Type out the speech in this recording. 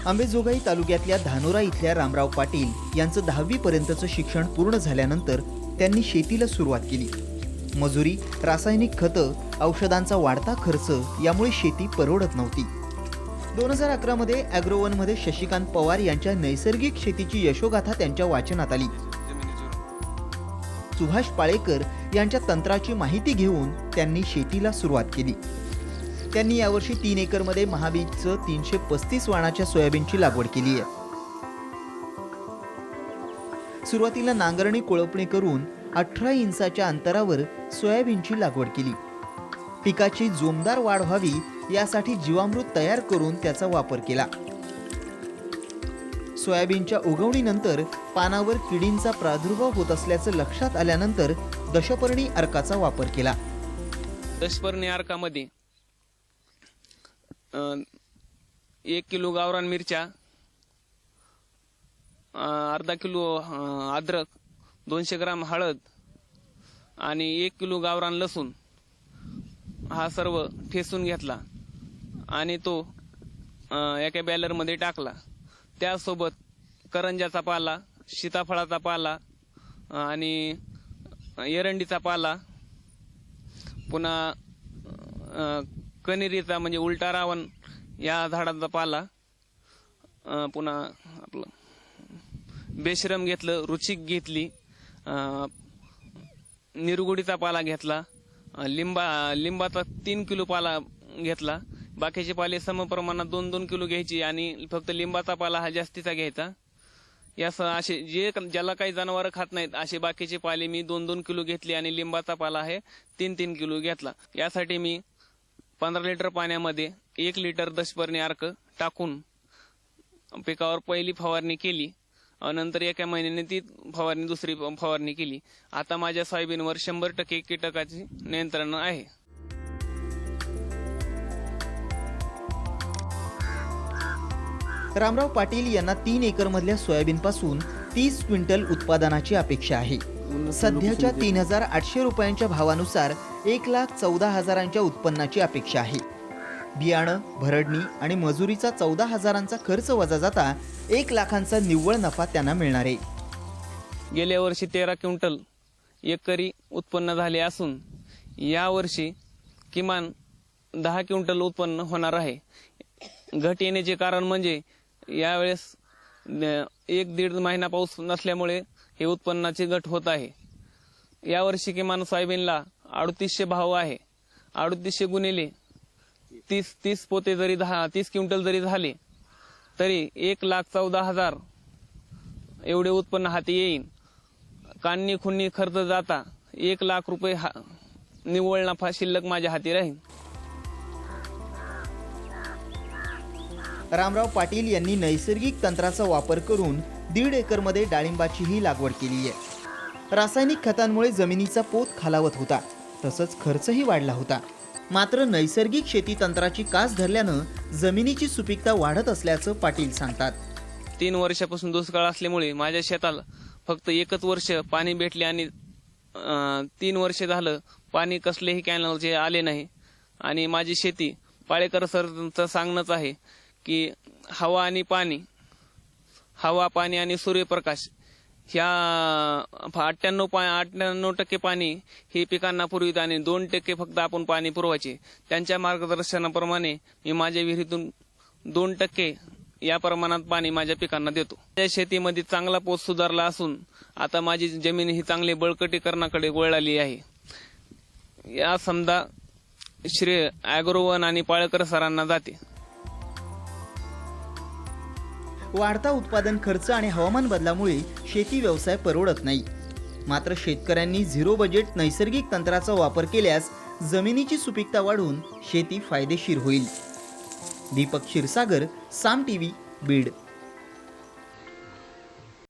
अंबेजोगाई तालुक्यातल्या धानोरा इथल्या रामराव पाटील यांचं 10वी पर्यंतचं शिक्षण पूर्ण झाल्यानंतर त्यांनी शेतीला सुरुवात केली। मजुरी, रासायनिक खतं, औषधांचा वाढता खर्च यामुळे शेती परवडत नव्हती। 2011 मध्ये ॲग्रोवन मध्ये शशिकांत पवार यांच्या नैसर्गिक शेतीची यशोगाथा त्यांच्या वाचनात आली। सुभाष पाळेकर यांच्या तंत्राची माहिती घेऊन त्यांनी शेतीला सुरुवात केली। त्यांनी यावर्षी 3 एकरमध्ये महाबीजचं 335 वाणाच्या सोयाबीनची लागवड केली आहे। सुरुवातीला नांगरणी कोळपणी करून 18 इंचाच्या अंतरावर सोयाबीनची लागवड केली। पिकाची जोमदार वाढ व्हावी यासाठी जीवामृत तयार करून त्याचा वापर केला। सोयाबीनच्या उगवणीनंतर पानावर किडींचा प्रादुर्भाव होत असल्याचं लक्षात आल्यानंतर दशपर्णी अर्काचा वापर केला। दशपर्णी अर्कामध्ये 1 किलो गावरान मिरच्या, अर्धा किलो अद्रक, 200 ग्राम हळद आणि 1 किलो गावरान लसूण हा सर्व ठेसून घेतला आणि तो एका बॅलरमध्ये टाकला। त्यासोबत करंजाचा पाला, सीताफळाचा पाला आणि एरंडीचा पाला, पुन्हा कनेरीचा म्हणजे उलटा रावण या झाडाचा पाला, पुन्हा आपलं बेशरम घेतलं, रुचिक घेतली, निरगुडीचा पाला घेतला, लिंबाचा 3 किलो पाला घेतला। बाकीचे पाले समप्रमाणात 2-2 किलो घ्यायची आणि फक्त लिंबाचा पाला हा जास्तीचा घ्यायचा। यासह असे ज्याला काही जनावरं खात नाहीत असे बाकीचे पाले मी 2-2 किलो घेतले आणि लिंबाचा पाला आहे 3-3 किलो घेतला। यासाठी मी 15 लिटर पाण्यामध्ये 1 लिटर दशपर्णी अर्क टाकून पिकावर पहिली फवारणी केली। नंतर एका महिन्याने ती फवारणी दुसरी फवारणी केली। आता माझ्या सोयाबीनवर 100% कीटकाचे नियंत्रण आहे। रामराव पाटील यांना 3 एकरमधल्या सोयाबीनपासून 30 क्विंटल उत्पादनाची अपेक्षा आहे। सध्याच्या 3800 रुपयांच्या भावानुसार 1,14,000च्या उत्पन्नाची अपेक्षा आहे। बियाणं, भरडणी आणि मजुरीचा 14,000चा खर्च वजा जाता 1 लाखांचा निव्वळ नफा त्यांना मिळणार आहे। गेल्या वर्षी 13 क्विंटल एकरी उत्पन्न झाले असून यावर्षी किमान 10 क्विंटल उत्पन्न होणार आहे। घट येण्याचे कारण म्हणजे यावेळेस 1-1.5 महिना पाऊस नसल्यामुळे हे उत्पन्नाची घट होत आहे। यावर्षी किमान सोयाबीनला 3800 भाव आहे। 3800 गुणिले 30 पोते जरी 30 क्विंटल जरी झाले तरी 1,14,000 एवढे उत्पन्न हाती येईल। काढणी खुन्नी खर्च जाता 1 लाख रुपये निव्वळ नफा शिल्लक माझ्या हाती राहील। रामराव पाटील यांनी नैसर्गिक तंत्राचा वापर करून 1.5 एकरमध्ये डाळिंबाचीही लागवड केली आहे। रासायनिक खतांमुळे जमिनीचा पोत खालावत होता, तसंच खर्चही वाढला होता। मात्र नैसर्गिक शेती तंत्राची कास धरल्यानं जमिनीची सुपीकता वाढत असल्याचं पाटील सांगतात। 3 वर्षापासून दुष्काळ असल्यामुळे माझ्या शेताला फक्त 1च वर्ष पाणी भेटले आणि 3 वर्ष झालं पाणी कसलेही कॅनलचे आले नाही। आणि माझी शेती पाळेकर सरचं सांगणंच आहे की हवा, पाणी आणि सूर्यप्रकाश ह्या 98% पाणी हे पिकांना पुरवित आणि 2% फक्त आपण पाणी पुरवायचे। त्यांच्या मार्गदर्शनाप्रमाणे मी माझ्या विहिरीतून 2% या प्रमाणात पाणी माझ्या पिकांना देतो। त्या शेतीमध्ये चांगला पोत सुधारला असून आता माझी जमीन ही चांगली बळकटीकरणाकडे वळाली आहे। या समजा श्रेय ॲग्रोवन आणि पाळेकर सरांना जाते। वाढता उत्पादन खर्च आणि हवामान बदलामुळे शेती व्यवसाय परवडत नाही। मात्र शेतकऱ्यांनी 0 बजेट नैसर्गिक तंत्राचा वापर केल्यास जमिनीची सुपीकता वाढून शेती फायदेशीर होईल। दीपक क्षीरसागर, साम टीव्ही, बीड।